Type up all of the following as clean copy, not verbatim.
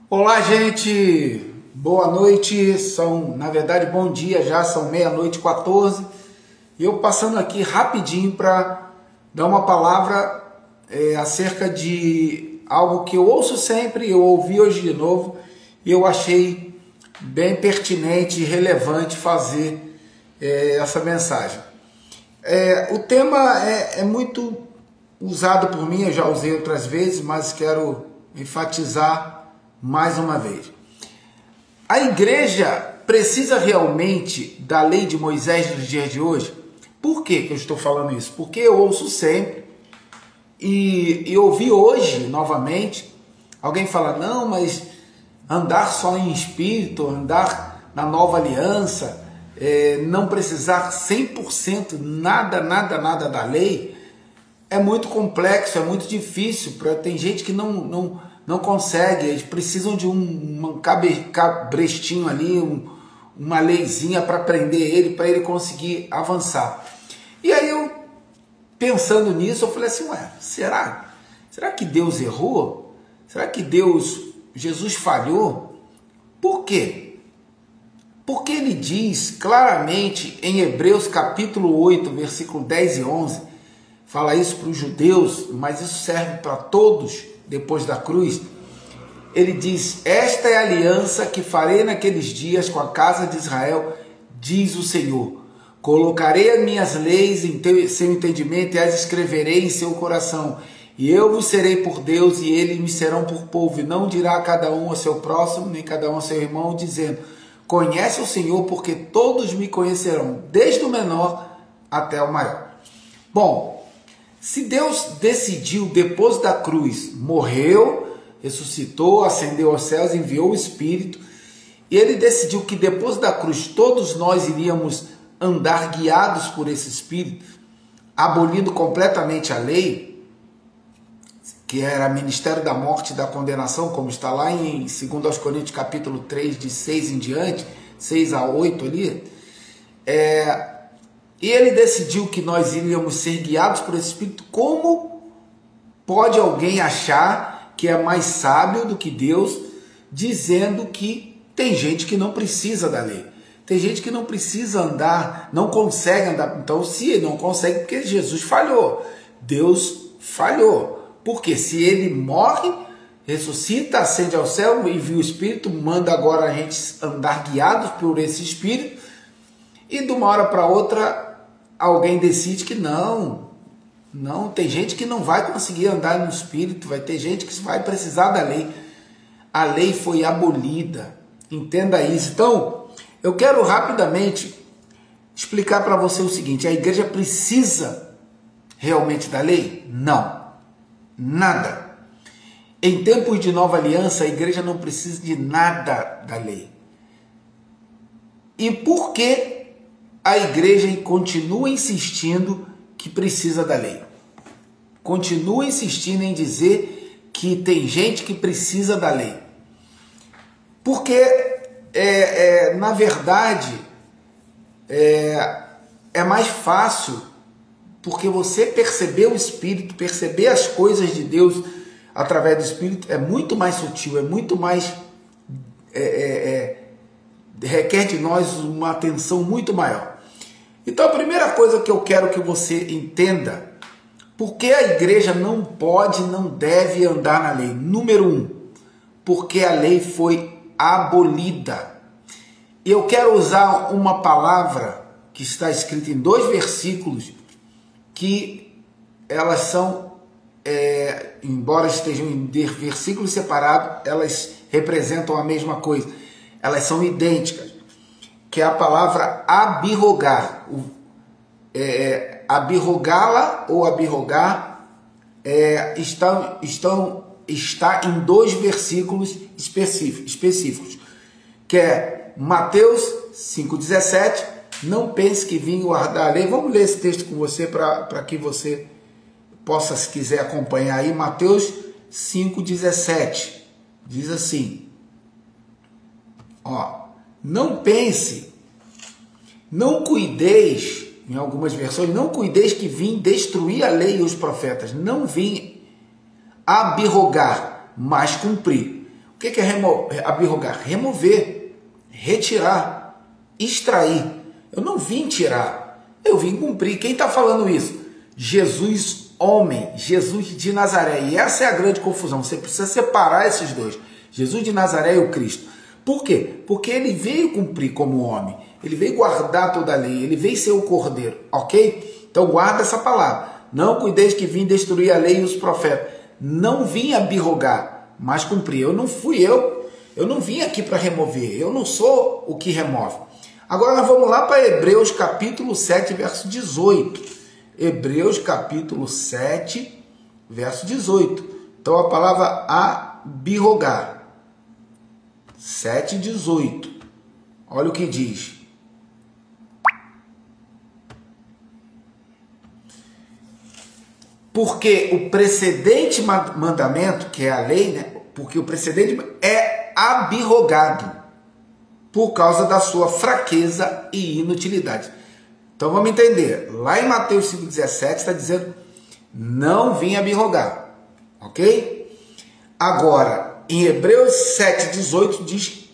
Olá, gente! Boa noite, na verdade, bom dia já, são meia-noite 14. E eu passando aqui rapidinho para dar uma palavra acerca de algo que eu ouço sempre, eu ouvi hoje de novo, e eu achei bem pertinente e relevante fazer essa mensagem. O tema é muito usado por mim, eu já usei outras vezes, mas quero enfatizar mais uma vez. A igreja precisa realmente da lei de Moisés nos dias de hoje? Por que eu estou falando isso? Porque eu ouço sempre e ouvi hoje novamente alguém falar, não, mas andar só em espírito, andar na nova aliança, não precisar 100% nada da lei, é muito complexo, é muito difícil. Tem gente que não consegue, eles precisam de um cabrestinho ali, uma leizinha para prender ele, para ele conseguir avançar. E aí eu, pensando nisso, eu falei assim, será que Deus errou? Será que Jesus falhou? Por quê? Porque ele diz claramente em Hebreus capítulo 8, versículo 10 e 11, fala isso para os judeus, mas isso serve para todos depois da cruz. Ele diz, esta é a aliança que farei naqueles dias com a casa de Israel, diz o Senhor. Colocarei as minhas leis em seu entendimento e as escreverei em seu coração. E eu vos serei por Deus e eles me serão por povo. E não dirá cada um ao seu próximo, nem cada um ao seu irmão, dizendo, conhece o Senhor, porque todos me conhecerão, desde o menor até o maior. Bom, se Deus decidiu, depois da cruz, morreu, ressuscitou, ascendeu aos céus, enviou o Espírito, e ele decidiu que depois da cruz todos nós iríamos andar guiados por esse Espírito, abolindo completamente a lei, que era ministério da morte e da condenação, como está lá em 2 Coríntios capítulo 3, de 6 em diante, 6 a 8 ali, e ele decidiu que nós iríamos ser guiados por esse Espírito. Como pode alguém achar que é mais sábio do que Deus, dizendo que tem gente que não precisa da lei? Tem gente que não precisa andar, não consegue andar. Então, se ele não consegue, porque Jesus falhou. Deus falhou. Porque se ele morre, ressuscita, ascende ao céu, envia o Espírito, manda agora a gente andar guiados por esse Espírito, e de uma hora para outra alguém decide que não, tem gente que não vai conseguir andar no Espírito, vai ter gente que vai precisar da lei. A lei foi abolida, entenda isso. Então, eu quero rapidamente explicar para você o seguinte, a igreja precisa realmente da lei? Não, nada. Em tempos de nova aliança, a igreja não precisa de nada da lei. E por que a igreja continua insistindo que precisa da lei? Continua insistindo em dizer que tem gente que precisa da lei. Porque, na verdade, é mais fácil, porque você perceber o Espírito, perceber as coisas de Deus através do Espírito, é muito mais sutil, é muito mais... requer de nós uma atenção muito maior. Então, a primeira coisa que eu quero que você entenda, por que a igreja não pode, não deve andar na lei? Número 1, porque a lei foi abolida. E eu quero usar uma palavra que está escrita em 2 versículos, que elas são, embora estejam em versículos separados, elas representam a mesma coisa. Elas são idênticas, que é a palavra abirrogar. Abirrogá-la ou abirrogar está em 2 versículos específicos, que é Mateus 5,17, não pense que vim guardar a lei. Vamos ler esse texto com você para que você possa, se quiser, acompanhar aí. Mateus 5,17 diz assim, não pense, não cuideis, em algumas versões, não cuideis que vim destruir a lei e os profetas. Não vim abirrogar, mas cumprir. O que é abirrogar? Remover, retirar, extrair. Eu não vim tirar, eu vim cumprir. Quem está falando isso? Jesus, homem, Jesus de Nazaré. E essa é a grande confusão. Você precisa separar esses dois. Jesus de Nazaré e o Cristo. Por quê? Porque ele veio cumprir como homem. Ele veio guardar toda a lei. Ele veio ser o cordeiro. Ok? Então guarda essa palavra. Não cuideis que vim destruir a lei e os profetas. Não vim abirrogar, mas cumprir. Eu não vim aqui para remover. Eu não sou o que remove. Agora nós vamos lá para Hebreus capítulo 7, verso 18. Hebreus capítulo 7, verso 18. Então a palavra abirrogar. 7, 18. Olha o que diz. Porque o precedente mandamento, que é a lei, né? Porque o precedente é abirrogado por causa da sua fraqueza e inutilidade. Então vamos entender. Lá em Mateus 5,17 está dizendo, não vim abirrogar. Ok? Agora, em Hebreus 7,18 diz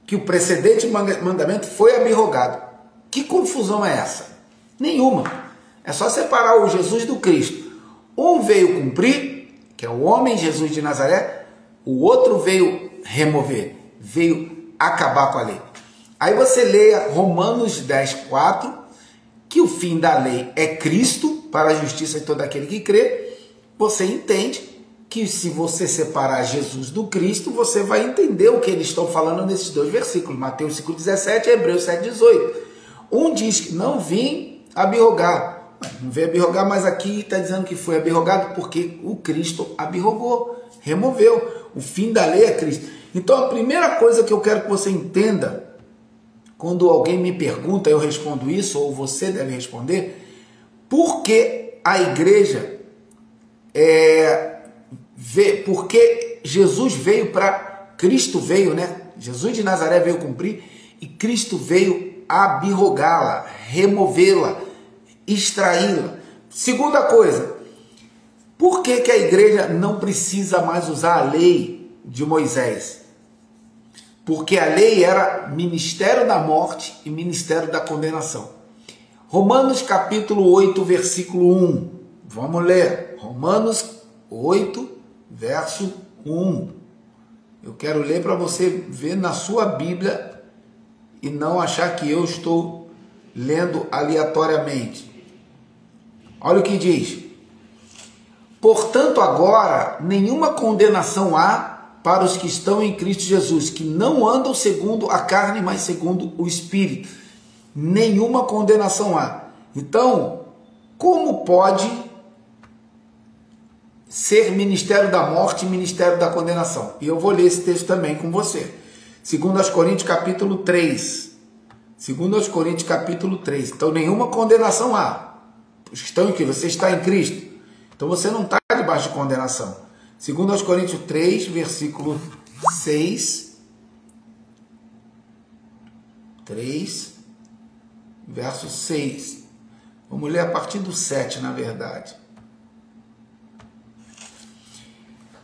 que o precedente mandamento foi abirrogado. Que confusão é essa? Nenhuma. É só separar o Jesus do Cristo. Um veio cumprir, que é o homem Jesus de Nazaré, o outro veio remover, veio acabar com a lei. Aí você leia Romanos 10, 4, que o fim da lei é Cristo, para a justiça de todo aquele que crê. Você entende que se você separar Jesus do Cristo, você vai entender o que eles estão falando nesses dois versículos, Mateus 5,17 e Hebreus 7,18. Um diz que não vim abirrogar. Não veio abirrogar, mas aqui está dizendo que foi abirrogado porque o Cristo abirrogou, removeu. O fim da lei é Cristo. Então a primeira coisa que eu quero que você entenda, quando alguém me pergunta, eu respondo isso, ou você deve responder, por que a igreja, porque Jesus veio para, Cristo veio, né? Jesus de Nazaré veio cumprir e Cristo veio abirrogá-la, removê-la, extraí-la. Segunda coisa, por que a igreja não precisa mais usar a lei de Moisés? Porque a lei era ministério da morte e ministério da condenação. Romanos capítulo 8, versículo 1. Vamos ler. Romanos 8, verso 1. Eu quero ler para você ver na sua Bíblia e não achar que eu estou lendo aleatoriamente. Olha o que diz. Portanto, agora, nenhuma condenação há para os que estão em Cristo Jesus, que não andam segundo a carne, mas segundo o Espírito. Nenhuma condenação há. Então, como pode ser ministério da morte e ministério da condenação? E eu vou ler esse texto também com você. 2 Coríntios capítulo 3. 2 Coríntios capítulo 3. Então, nenhuma condenação há. Os que estão em que? Você está em Cristo. Então você não está debaixo de condenação. 2 Coríntios 3, versículo 6. 3, verso 6. Vamos ler a partir do 7, na verdade.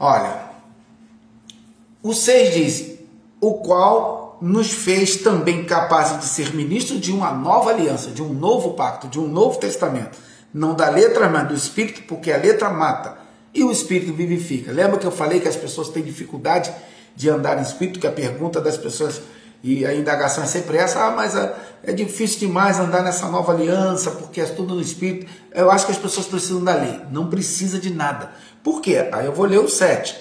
Olha, o 6 diz, o qual nos fez também capazes de ser ministros de uma nova aliança, de um novo pacto, de um novo testamento. Não da letra, mas do Espírito, porque a letra mata e o Espírito vivifica. Lembra que eu falei que as pessoas têm dificuldade de andar em Espírito, que a pergunta das pessoas e a indagação é sempre essa, mas é difícil demais andar nessa nova aliança, porque é tudo no Espírito. Eu acho que as pessoas precisam da lei, não precisa de nada. Por quê? Aí eu vou ler o 7.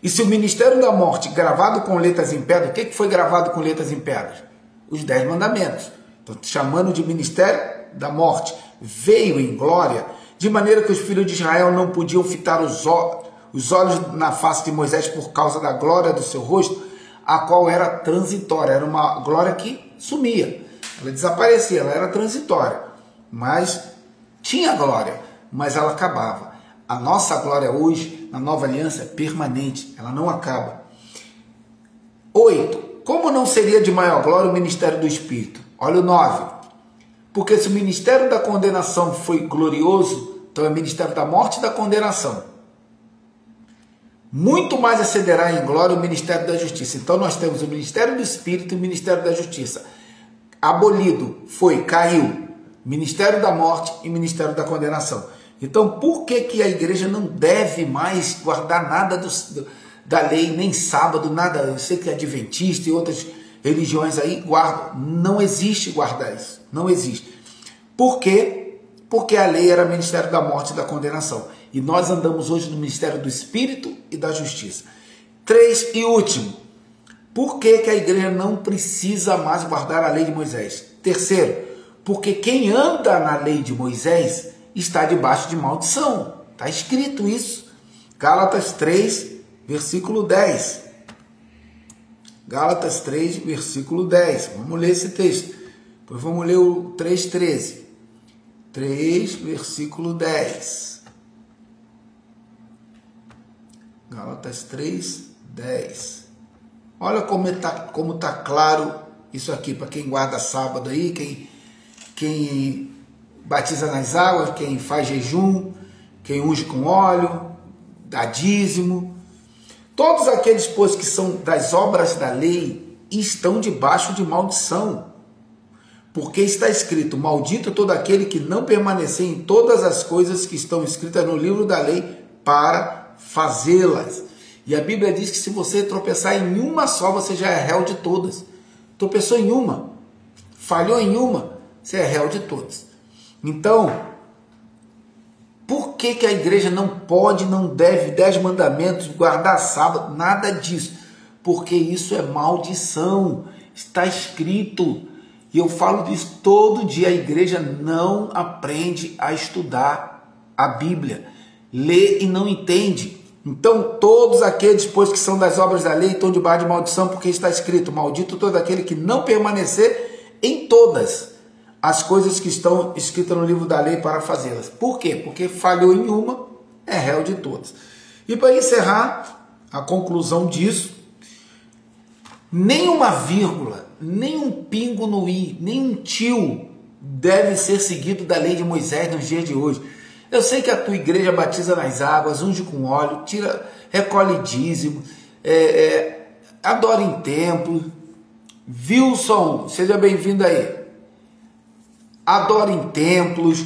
E se o ministério da morte, gravado com letras em pedra, o que foi gravado com letras em pedras? Os 10 mandamentos. Estou chamando de ministério da morte. Veio em glória, de maneira que os filhos de Israel não podiam fitar os olhos na face de Moisés por causa da glória do seu rosto, a qual era transitória. Era uma glória que sumia, ela desaparecia, ela era transitória, mas tinha glória, mas ela acabava. A nossa glória hoje, na nova aliança, é permanente, ela não acaba. 8. Como não seria de maior glória o ministério do Espírito? Olha o 9. Porque se o ministério da condenação foi glorioso, então é o ministério da morte e da condenação. muito mais excederá em glória o ministério da justiça. Então nós temos o ministério do Espírito e o ministério da justiça. Abolido, caiu, ministério da morte e ministério da condenação. Então por que a igreja não deve mais guardar nada da lei, nem sábado, nada? Eu sei que adventista e outras religiões aí guardam. Não existe guardar isso, não existe. Por quê? Porque a lei era ministério da morte e da condenação. E nós andamos hoje no ministério do Espírito e da justiça. 3 e último. Por que a igreja não precisa mais guardar a lei de Moisés? Terceiro, porque quem anda na lei de Moisés está debaixo de maldição. Está escrito isso. Gálatas 3, versículo 10. Gálatas 3, versículo 10. Vamos ler esse texto. Depois vamos ler o 3,13. 3, versículo 10. Gálatas 3, 10. Olha como tá claro isso aqui para quem guarda sábado aí, quem batiza nas águas, quem faz jejum, quem unge com óleo, dá dízimo. Todos aqueles, pois, que são das obras da lei estão debaixo de maldição. Porque está escrito: maldito todo aquele que não permanecer em todas as coisas que estão escritas no livro da lei para fazê-las. E a Bíblia diz que se você tropeçar em uma só, você já é réu de todas. Tropeçou em uma, falhou em uma, você é réu de todas. Então, por que a igreja não pode, não deve, 10 mandamentos, guardar sábado? Nada disso. Porque isso é maldição. Está escrito. E eu falo disso todo dia. A igreja não aprende a estudar a Bíblia. Lê e não entende. Então, todos aqueles, pois, que são das obras da lei estão debaixo de maldição, porque está escrito: maldito todo aquele que não permanecer em todas as coisas que estão escritas no livro da lei para fazê-las. Por quê? Porque falhou em uma, é réu de todas. E para encerrar, a conclusão disso, nem uma vírgula, nem um pingo no i, nem um tio deve ser seguido da lei de Moisés nos dias de hoje. Eu sei que a tua igreja batiza nas águas, unge com óleo, recolhe dízimo, adora em templo. Wilson, seja bem-vindo aí. Adora em templos,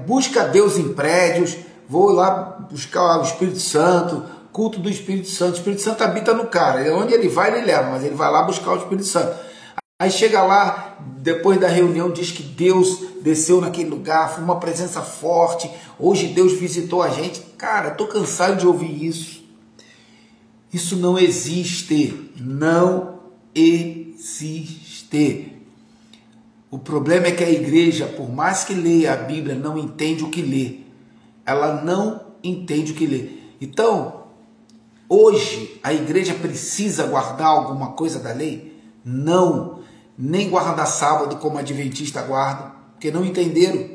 busca Deus em prédios, vou lá buscar o Espírito Santo, culto do Espírito Santo. O Espírito Santo habita no cara, onde ele vai, ele leva, mas ele vai lá buscar o Espírito Santo. Aí chega lá, depois da reunião, diz que Deus desceu naquele lugar, foi uma presença forte, hoje Deus visitou a gente. Cara, estou cansado de ouvir isso. Isso não existe, não existe. O problema é que a igreja, por mais que leia a Bíblia, não entende o que lê. Ela não entende o que lê. Então, hoje, a igreja precisa guardar alguma coisa da lei? Não. Nem guardar sábado como adventista guarda, porque não entenderam.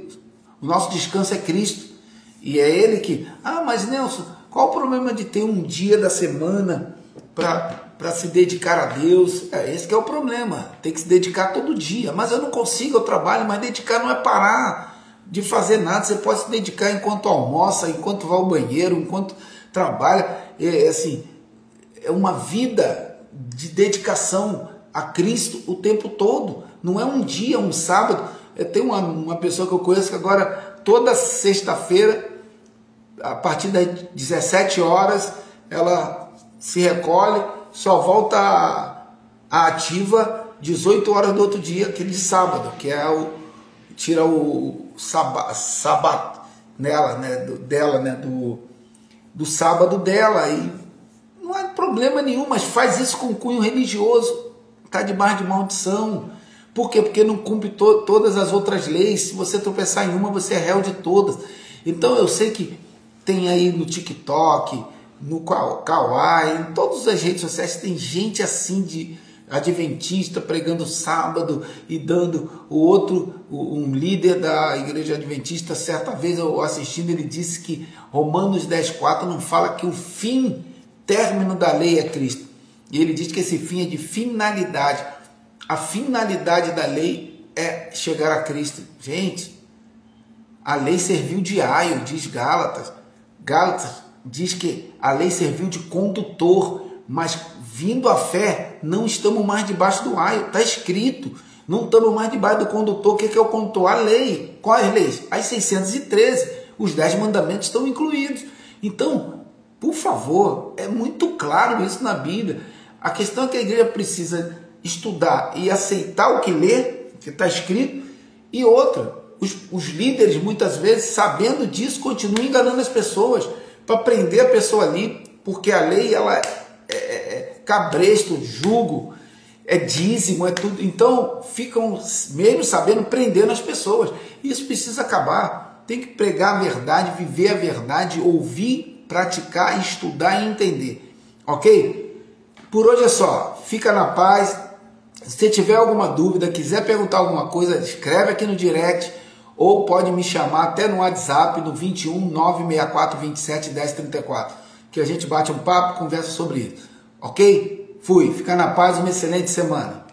O nosso descanso é Cristo. E é Ele que... Ah, mas Nelson, qual o problema de ter um dia da semana para se dedicar a Deus? Esse que é o problema. Tem que se dedicar todo dia. Mas eu não consigo, eu trabalho, mas dedicar não é parar de fazer nada. Você pode se dedicar enquanto almoça, enquanto vai ao banheiro, enquanto trabalha. É uma vida de dedicação a Cristo o tempo todo. Não é um dia, um sábado. Tem uma pessoa que eu conheço que agora, toda sexta-feira, a partir das 17 horas, ela se recolhe, só volta à ativa 18 horas do outro dia, aquele de sábado, que é tira o sábado nela, né, dela, né, do sábado dela. E não há problema nenhum, mas faz isso com cunho religioso. Está debaixo de maldição. Por quê? Porque não cumpre todas as outras leis. Se você tropeçar em uma, você é réu de todas. Então eu sei que tem aí no TikTok, no Kawaii, em todas as redes sociais, tem gente assim de adventista pregando sábado e dando um líder da igreja adventista, certa vez eu assistindo, ele disse que Romanos 10,4 não fala que o término da lei é Cristo. E ele diz que esse fim é de finalidade. A finalidade da lei é chegar a Cristo. Gente, a lei serviu de aio, diz Gálatas. Gálatas diz que a lei serviu de condutor, mas vindo a fé, não estamos mais debaixo do aio. Está escrito, não estamos mais debaixo do condutor. O que é o condutor? A lei. Quais leis? As 613. Os 10 mandamentos estão incluídos. Então, por favor, é muito claro isso na Bíblia. A questão é que a igreja precisa estudar e aceitar o que lê, que está escrito, e outra, os líderes muitas vezes, sabendo disso, continuam enganando as pessoas para prender a pessoa ali, porque a lei ela é cabresto, jugo, é dízimo, é tudo. Então ficam, mesmo sabendo, prendendo as pessoas. Isso precisa acabar. Tem que pregar a verdade, viver a verdade, ouvir, praticar, estudar e entender. Ok? Por hoje é só. Fica na paz. Se você tiver alguma dúvida, quiser perguntar alguma coisa, escreve aqui no direct ou pode me chamar até no WhatsApp no 21 964 27 10 34, que a gente bate um papo, conversa sobre isso. Ok? Fui. Fica na paz, uma excelente semana.